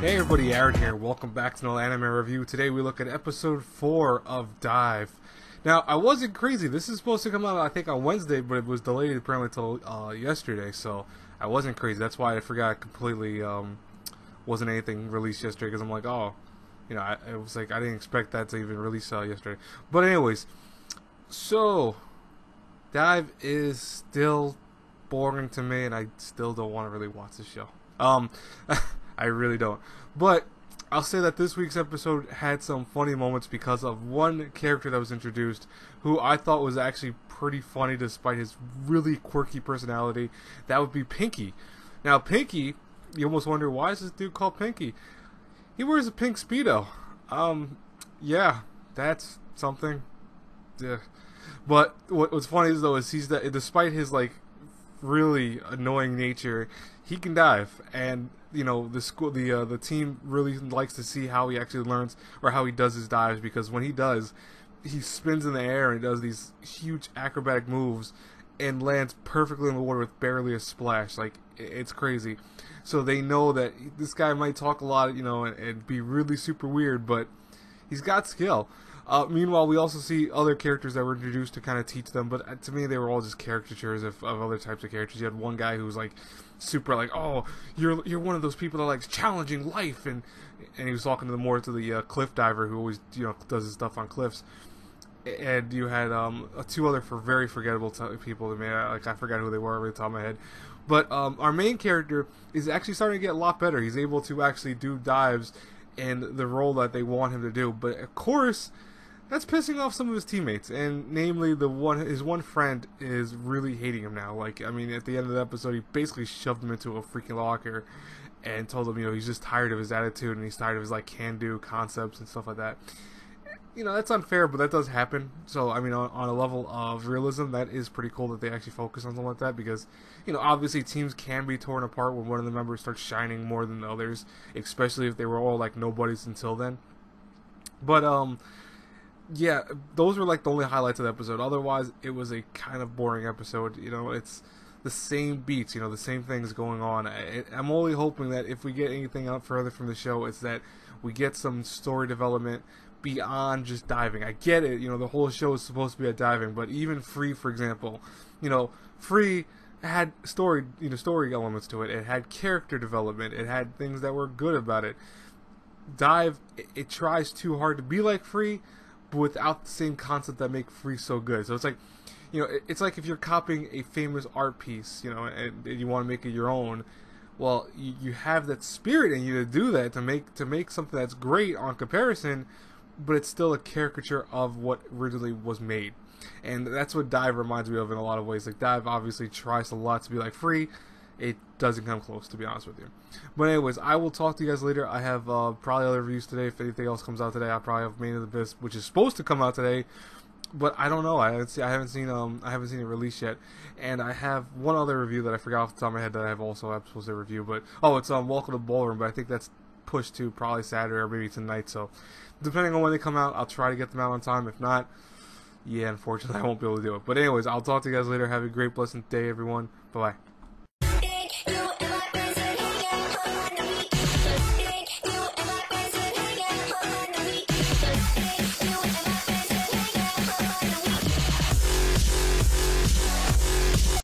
Hey everybody, Aaron here. Welcome back to another anime review. Today we look at episode 4 of Dive. Now, I wasn't crazy. This is supposed to come out, I think, on Wednesday, but it was delayed apparently until yesterday, so I wasn't crazy. That's why I forgot completely wasn't anything released yesterday, because I'm like, oh, you know, it was like I didn't expect that to even release yesterday. But anyways, so Dive is still boring to me, and I still don't want to really watch the show. I really don't. But I'll say that this week's episode had some funny moments because of one character that was introduced who I thought was actually pretty funny despite his really quirky personality. That would be Pinky. Now, Pinky, you almost wonder, why is this dude called Pinky? He wears a pink Speedo. Yeah, that's something. Yeah. But what's funny is, though, is despite his, like, really annoying nature, he can dive, and you know the team really likes to see how he actually learns or how he does his dives, because when he does, he spins in the air and does these huge acrobatic moves and lands perfectly in the water with barely a splash. Like, it's crazy. So they know that this guy might talk a lot, you know, and be really super weird, but he's got skill. Meanwhile, we also see other characters that were introduced to kind of teach them, but to me, they were all just caricatures of other types of characters. You had one guy who was like super like, oh, you're one of those people that likes challenging life, and he was talking to the cliff diver who always, you know, does his stuff on cliffs. And you had two other very forgettable people to me. I forgot who they were over the top of my head. But our main character is actually starting to get a lot better. He's able to actually do dives in the role that they want him to do. But of course, that's pissing off some of his teammates, and namely his one friend is really hating him now. Like, I mean, at the end of the episode, he basically shoved him into a freaking locker and told him, you know, he's just tired of his attitude and he's tired of his like can-do concepts and stuff like that. You know, that's unfair, but that does happen. So, I mean, on a level of realism, that is pretty cool that they actually focus on something like that, because, you know, obviously teams can be torn apart when one of the members starts shining more than the others, especially if they were all like nobodies until then. But yeah, those were like the only highlights of the episode. Otherwise, it was a kind of boring episode. You know, it's the same beats, you know, the same things going on. I'm only hoping that if we get anything out further from the show, it's that we get some story development beyond just diving. I get it, you know, the whole show is supposed to be at diving, but even Free, for example, you know, Free had story elements to it. It had character development. It had things that were good about it. Dive, it tries too hard to be like Free, but without the same concept that make Free so good. So it's like, you know, it's like if you're copying a famous art piece, you know, and you want to make it your own. Well, you have that spirit in you to do that, to make something that's great on comparison, but it's still a caricature of what originally was made. And that's what Dive reminds me of in a lot of ways. Like, Dive obviously tries a lot to be like Free. It doesn't come close, to be honest with you. But anyways, I will talk to you guys later. I have probably other reviews today. If anything else comes out today, I'll probably have Main of the Abyss, which is supposed to come out today, but I don't know. I haven't seen it released yet. And I have one other review that I forgot off the top of my head that I'm supposed to review. But it's Welcome to Ballroom. But I think that's pushed to probably Saturday or maybe tonight. So depending on when they come out, I'll try to get them out on time. If not, yeah, unfortunately, I won't be able to do it. But anyways, I'll talk to you guys later. Have a great, blessed day, everyone. Bye bye.